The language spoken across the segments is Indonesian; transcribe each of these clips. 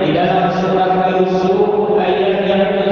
Di dalam surat Yusuf ayat yang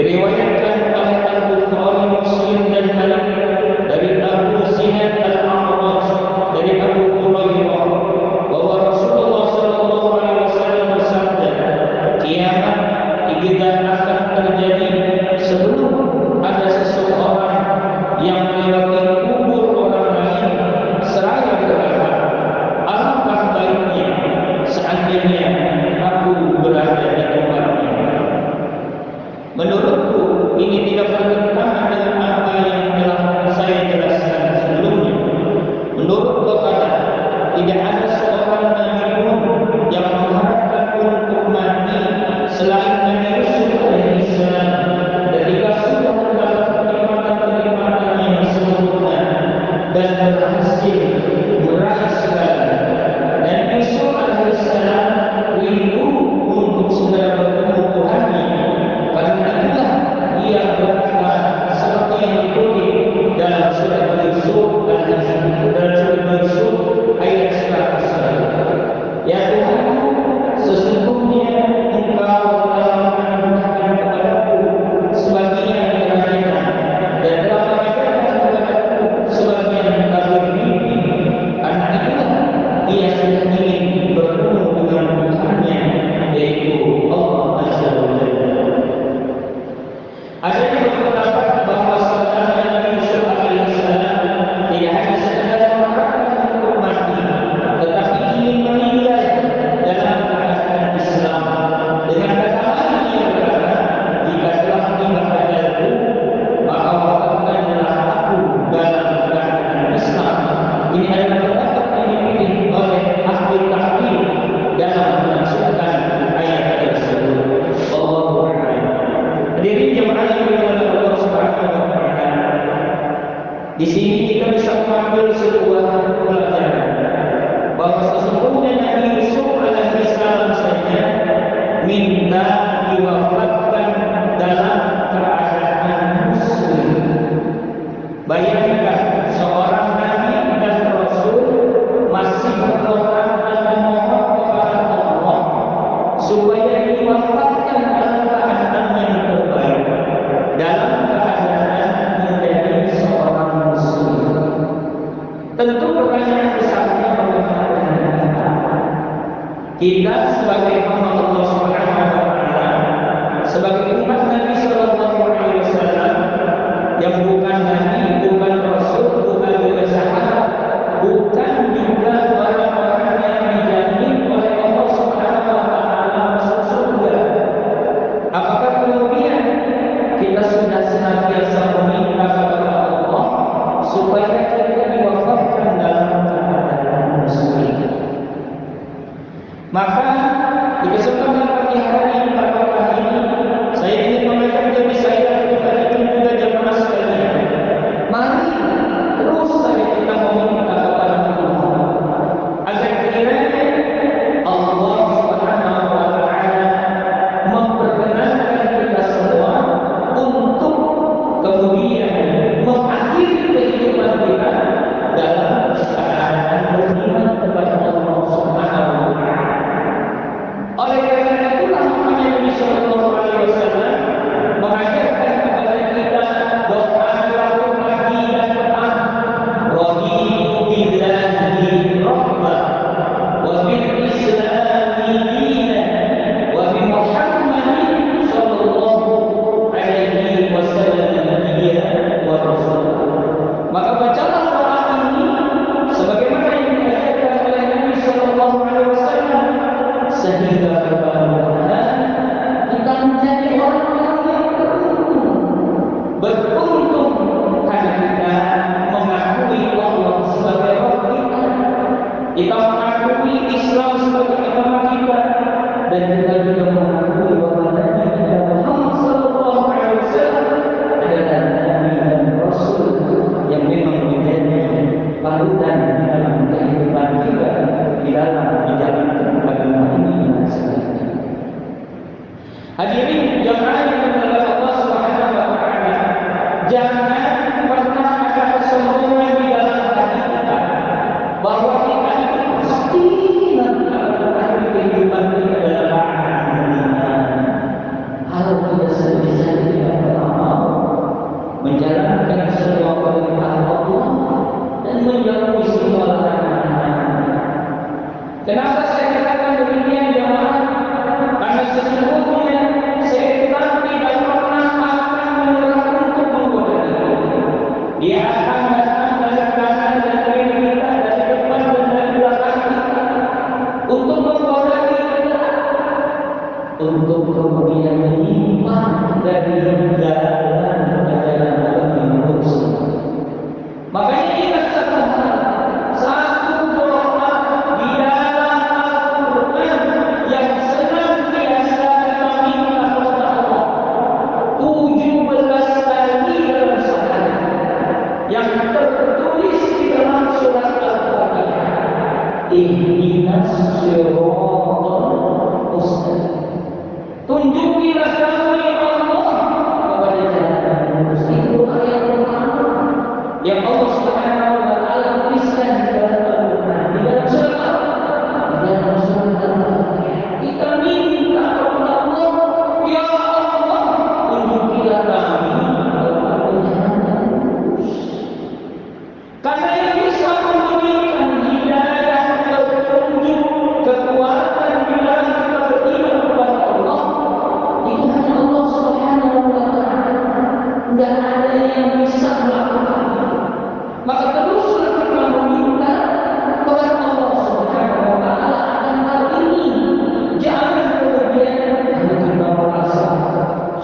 Diriwayatkan oleh Al-Bukhari, Muslim dan Malik dari Abu Zinad Al-A'raj dari Abu Hurairah bahwa Rasulullah sallallahu alaihi wasallam bersabda, kiamat tidak akan terjadi sebelum ada seseorang yang melewati kubur orang lain seraya berkata, alangkah baiknya seandainya aku berada di tempatnya. Menurutku ini tidak bertentangan dengan apa yang telah saya jelaskan sebelumnya. Menurut Qatada, tidak ada seorang nabi pun yang mengharapkan untuk mati selain Nabi Yusuf alaihissalam ketika sudah mendapat kenikmatan-kenikmatan yang sempurna dan berhasil meraih segala. Dan Yusuf alaihissalam rindu untuk segera bertemu Tuhannya. Karena itulah ia berkata seperti yang dikutip dalam surat Yusuf ayat 101. Ya Tuhanku, sesungguhnya Engkau telah menganugerahkan kepadaku sebagian kerajaan dan telah mengajarkan kepadaku sebagian kabar mimpi. Karena itulah ia sudah ingin bertemu dengan Tuhannya, yaitu Allah Azza wa Jalla. Ada yang berpendapat bahawa sebenarnya Nabi Yusuf alaihissalam tidak hanya sekadar mengharapkan untuk mati, tetapi ingin meninggal dalam keadaan Islam. Dengan kata lain ia berkata, jika telah tiba ajalku, maka wafatkanlah aku dalam keadaan Islam. Ini adalah pendapat yang dipilih oleh ahli tahqiq dalam menafsirkan ayat tersebut. Allahu a'lam. Hadirin jemaah yang dimuliakan Allah Subhanahu wa taala. Di sini kita bisa mengambil sebuah pelajaran bahwa sesungguhnya Nabi Yusuf alaihissalam saja minta diwafatkan dalam keadaan muslim. Bayangkan seorang nabi dan rasul masih berdoa dan memohon kepada Allah supaya diwafatkan dalam keadaan yang terbaik, dalam keadaan menjadi seorang muslim. Tentu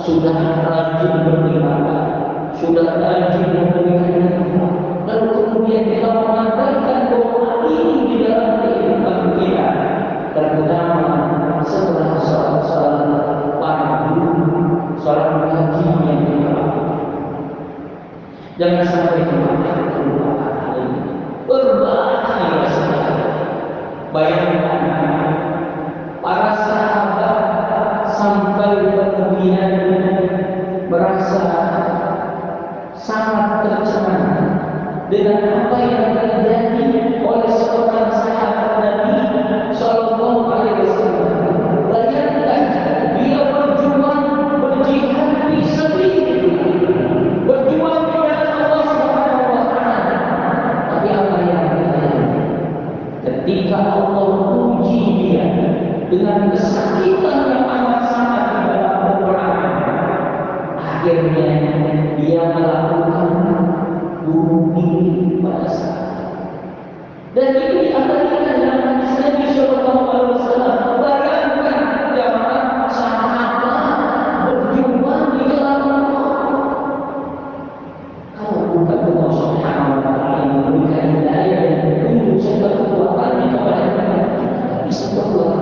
sudah rajin beribadah, sudah rajin memberikan nafkah, lalu kemudian kita mengabaikan doa ini di dalam kehidupan kita, terutama setelah sholat fardu, sholat wajib yang kita lakukan. Jangan sampai terlupakan hal ini. Berbahaya sekali. Bayangkan para sahabat sampai kemudian merasa sangat tercengang dengan apa yang terjadi oleh seorang sahabat Nabi Sallallahu Alaihi Wasallam. Bayangkan dia berjuang berjihad fi sabilillah, berjuang di jalan Allah Subhanahu Wa Taala. Tapi apa yang terjadi ketika Allah uji dia dengan kesakitan yang amat sangat di dalam peperangan? Akhirnya dia melakukan bunuh diri pada saat. Dan ini diabadikan dalam hadis Nabi Sallallahu Alaihi Wasallam. Bayangkan jamaah sahabat berjuang di jalan Allah. Kalau bukan Allah Subhanahu Wa Taala yang memberikan hidayah dan petunjuk serta kekuatan kepada kita, tidak bisa berbuat.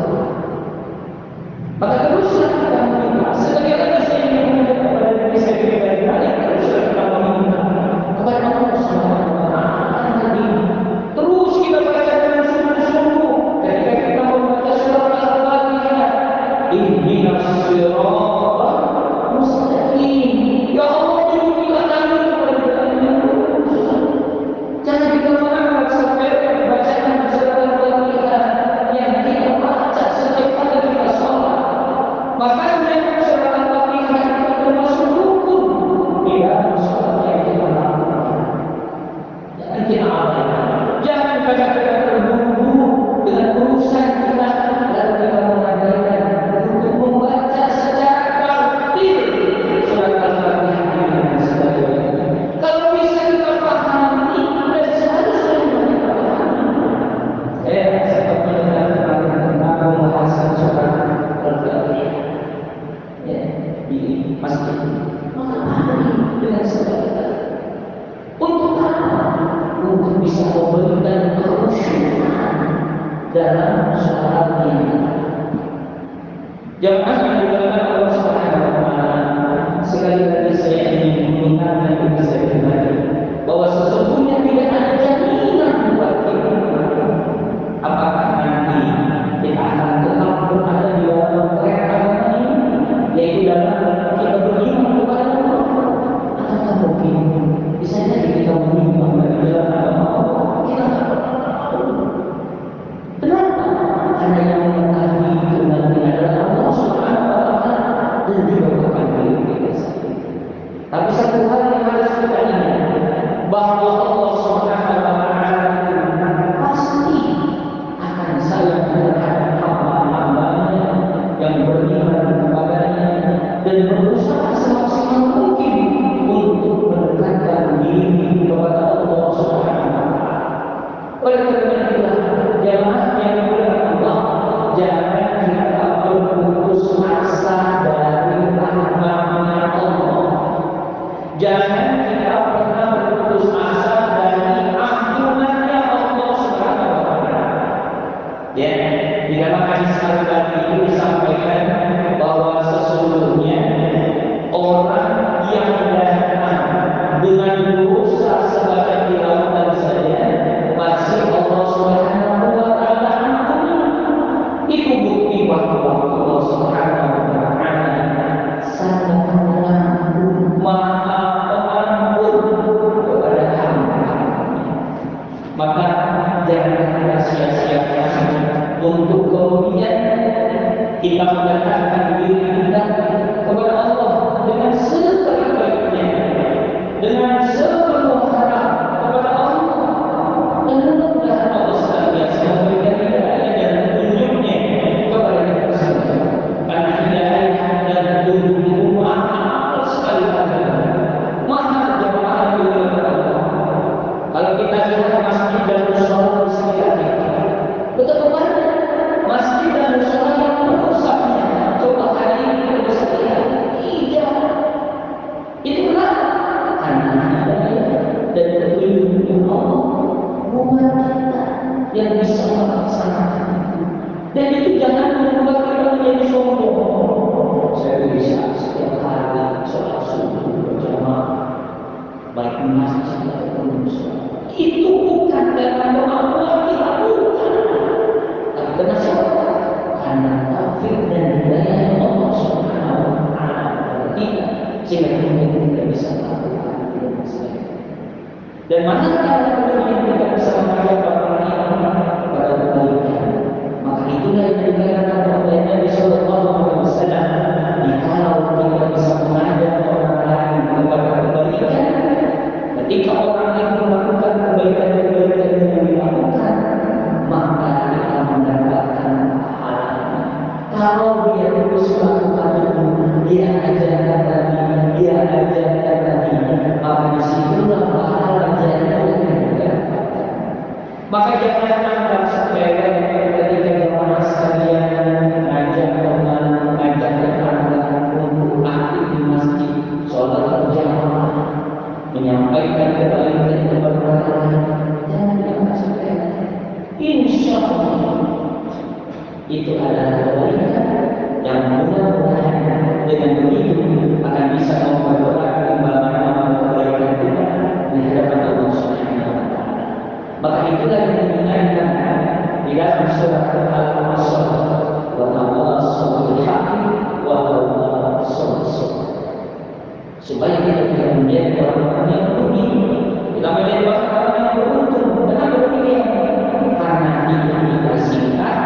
Maka teruslah kita meminta. Sebagaimana saya ingin kepada diri saya pribadi, teruslah kita meminta kepada Allah Subhanahu Wa Taala. Terus kita baca dengan sungguh-sungguh ketika kita membaca surah Al-Fatihah. Ihdinas siratal mustaqim. Ya Allah, tunjukkanlah kami kepada jalan yang lurus. Jangan kita mengangkat sampai bacaan surah Al-Fatihah yang kita baca setiap kali kita sholat. Makanya surah Al-Fatihah itu termasuk rukun di dalam sholat yang kita lakukan. Jangan kita abaikan. Jangan kita terburu-buru dengan urusan kita lalu kita mengabaikan untuk membaca secara tertib surat Al-Fatihah dan sebagainya. Kalau bisa kita pahami dan seharusnya kita pahami. Seperti yang tentang pembahasan surat Al-Fatihah di masjid. Maka pahami dengan sebagainya. Untuk apa? Untuk bisa memberikan kekhusyukan dalam sholat ini. Jamaah yang dimuliakan Allah Subhanahu Wa Taala, sekali lagi saya ingin mengingatkan diri saya pribadi bahwa sesungguhnya tidak ada jaminan buat kita apakah nanti kita akan tetap berada di dalam kereta ini, yaitu dalam kita beriman kepada Allah, atau mungkin bisa jadi kita menyimpang dari jalan agama Allah. Kita tak pernah tahu. Kenapa? Karena yang mengetahui itu nanti adalah Allah Subhanahu Wa Taala. sehingga kita tidak bisa melakukan dan manakala kemudian kita bisa mengajak orang lain pada kebaikan, maka itulah yang dikatakan oleh Nabi Sallallahu Alaihi Wasallam, jikalau kita bisa mengajak orang lain kepada kebaikan, ketika orang itu melakukan kebaikan-kebaikan yang dilakukan, maka kita mendapatkan pahala. Kalau dia terus melakukan itu, dia ajarkan tadi, maka disitulah pahala jannah yang didapatkan. Maka jangan anggap sepele ketika jemaah sekalian mengajak tetangga untuk aktif di masjid, sholat berjamaah, menyampaikan kebaikan kepada orang lain. Jangan dianggap sepele. Insya Allah itu adalah kebaikan yang mudah-mudahan dengan begitu akan bisa memperberat timbangan amal kebaikan kita di hadapan Allah Subhanahu wa taala. Maka itulah yang diingatkan di dalam surat Al-Asr, wa tawassaw bil haqqi wa tawassaw bis sabr. Supaya kita tidak menjadi orang-orang yang rugi, kita menjadi orang-orang yang beruntung dengan berpikir, karena hidup kita singkat,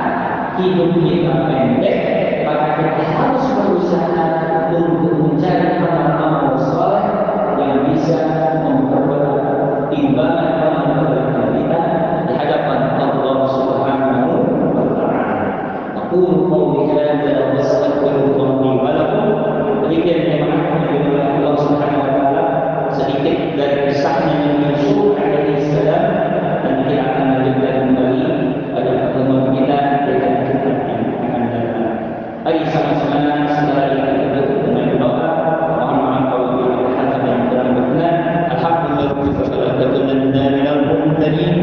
hidup kita pendek, maka kita harus berusaha untuk mencari amal-amal saleh yang bisa memperberat timbangan amal kebaikan kita di hadapan Allah Subhanahu wa taala. Aqulu qawli hadza wa astaghfirullah li wa lakum. Demikian yang Allah Subhanahu wa taala sedikit dari kisahnya Nabi Yusuf alaihi salam, dan kita akan lanjutkan kembali pada pertemuan kita dengan kitab yang akan datang. Mari sama-sama sekali kita dengan doa mohon maaf apabila ada hal yang kurang berkenan. Alhamdulillah minal mumtadin.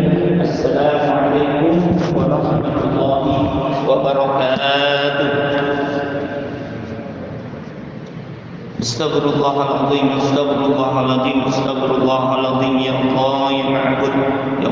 Assalamualaikum warahmatullahi wabarakatuh. Astagfirullahaladzim, astagfirullahaladzim, astagfirullahaladzim, ya Allah, ya Ma'bud, ya